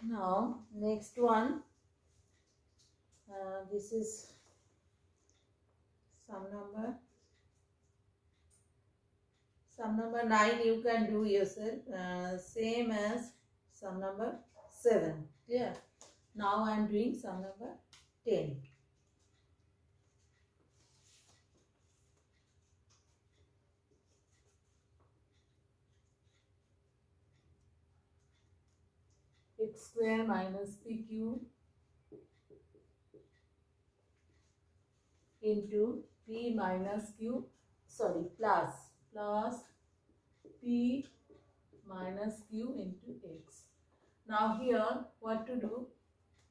Now next one, this is sum number 9 you can do yourself, same as sum number 7. Clear? Now I am doing sum number 10. X square minus pq into p minus q, sorry, plus p minus q into x. Now here what to do?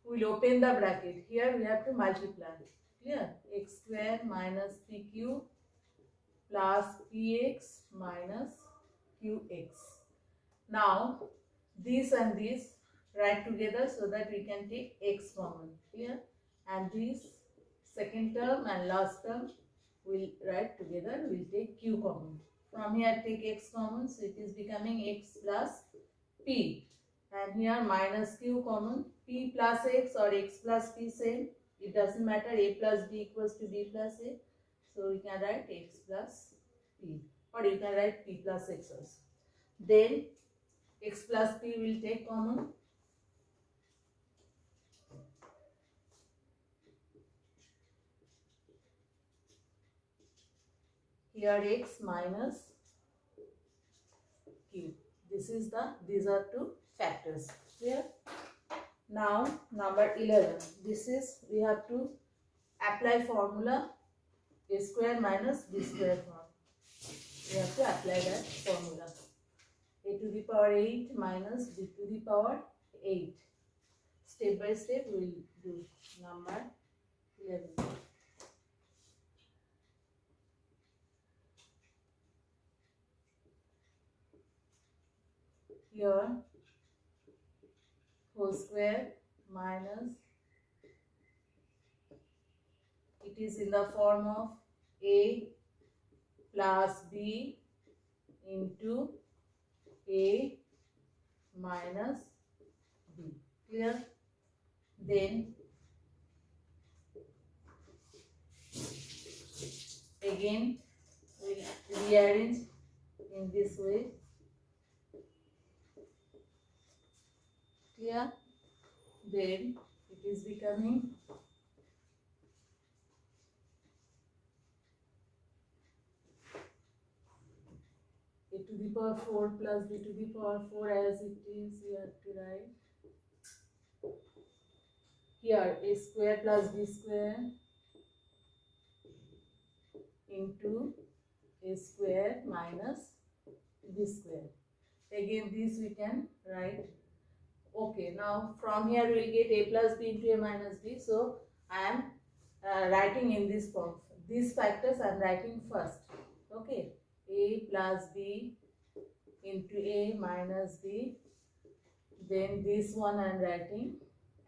We will open the bracket. Here we have to multiply. Clear? X square minus pq plus px minus qx. Now this and this write together so that we can take x common. Clear? And this second term and last term we'll write together, we'll take q common. From here take x common, so it is becoming x plus p, and here minus q common. P plus x or x plus p, same, it doesn't matter, a plus b equals to b plus a, so we can write x plus p, or you can write p plus x also. Then x plus p will take common. Here x minus q. These are two factors. Clear? Now number 11. This is, we have to apply formula a square minus b square form. We have to apply that formula. A to the power 8 minus b to the power 8. Step by step we will do. Number 11. Here whole square minus, it is in the form of a plus b into a minus b. Clear? Then again we will rearrange in this way. Clear? Then it is becoming a to the power 4 plus b to the power 4, as it is, we have to write here a square plus b square into a square minus b square. Again this we can write. Okay, now from here we will get a plus b into a minus b. So I am writing in this form. These factors I am writing first. Okay, a plus b into a minus b. Then this one I am writing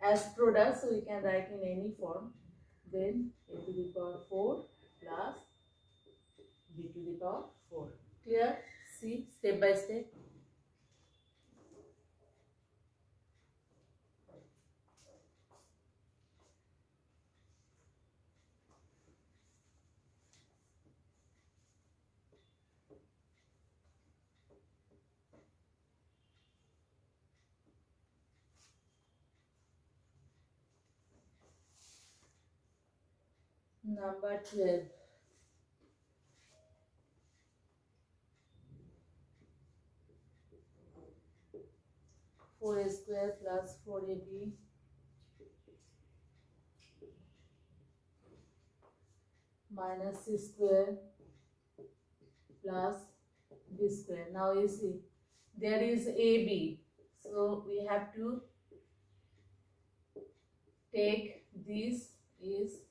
as product, so we can write in any form. Then a to the power 4 plus b to the power 4. Clear? See, step by step. Number 12. Four a square plus 4ab minus c square plus b square. Now you see there is ab, so we have to take this is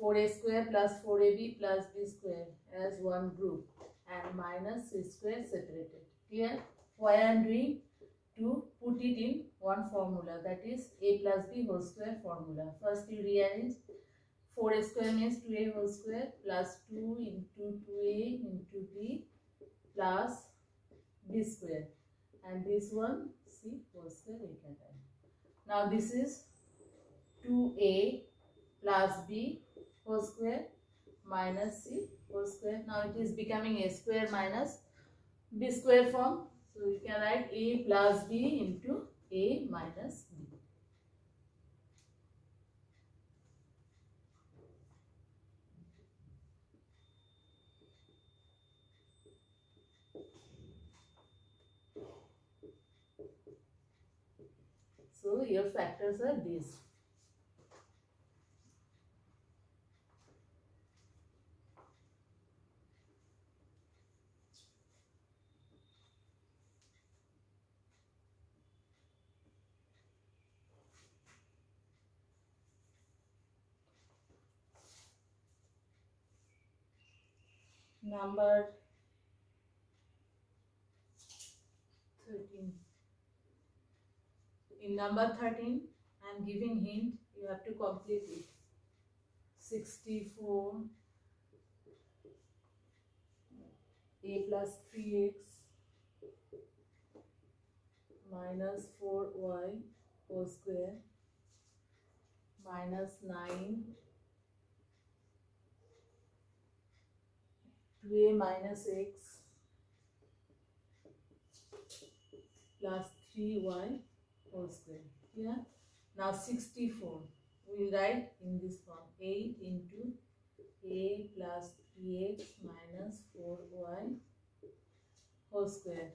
4a square plus 4ab plus b square as one group and minus c square separated. Clear? Why I am doing? To put it in one formula, that is a plus b whole square formula. First you rearrange. 4a square means 2a whole square plus 2 into 2a into b plus b square, and this one c whole square we can write. Now this is 2a plus b whole square minus c whole square. Now it is becoming a square minus b square form. So we can write a plus b into a minus b. So your factors are these. Number 13. In number 13, I am giving hint, you have to complete it. 64 a plus 3x minus 4y whole square minus 9 2a minus x plus 3y whole square. Yeah. Now 64 we will write in this form, 8 into a plus 3x minus 4y whole square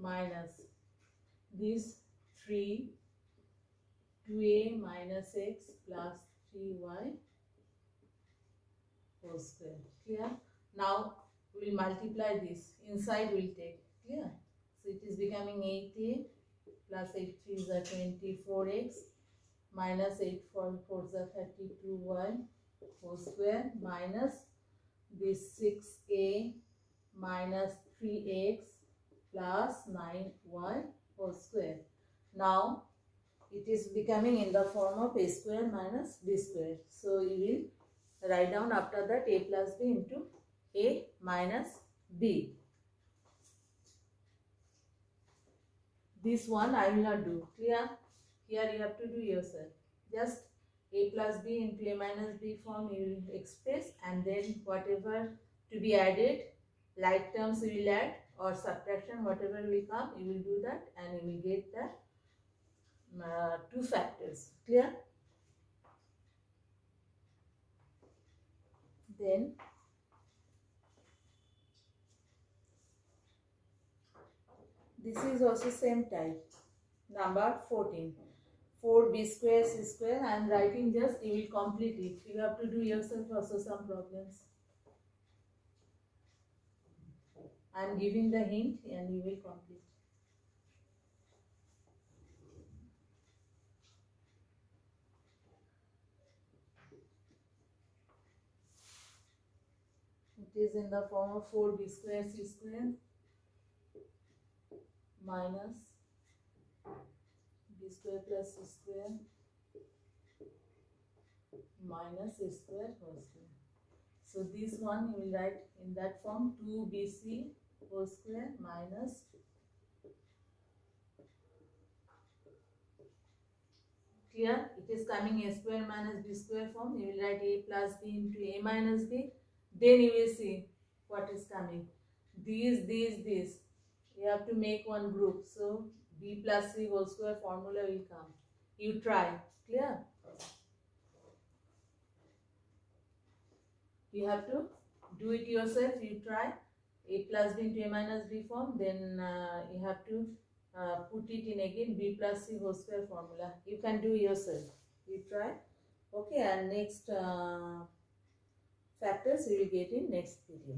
minus this 3 2a minus x plus 3y whole square. Clear? Now we will multiply this. Inside we will take. Clear? So it is becoming 8a plus 8 3 is 24x minus 8 4 4 is 32y whole square minus this 6a minus 3x plus 9y whole square. Now it is becoming in the form of a square minus b square. So you will write down after that a plus b into a minus b. This one I will not do. Clear? Here you have to do yourself. Just a plus b into a minus b form you will express, and then whatever to be added, like terms you will add, or subtraction whatever will come, you will do that, and you will get the two factors. Clear? Then this is also same type. Number 14. 4b square c square. I am writing just, you will complete it. You have to do yourself also some problems. I am giving the hint and you will complete. It is in the form of 4b square c square minus b square plus c square minus a square whole square. So this one you will write in that form, 2bc whole square minus clear, it is coming a square minus b square form. You will write a plus b into a minus b. Then you will see what is coming. These. You have to make one group. So b plus c whole square formula will come. You try. Clear? You have to do it yourself. You try a plus b into a minus b form. Then you have to put it in again b plus c whole square formula. You can do yourself. You try. Okay, and next factors we will get in next video.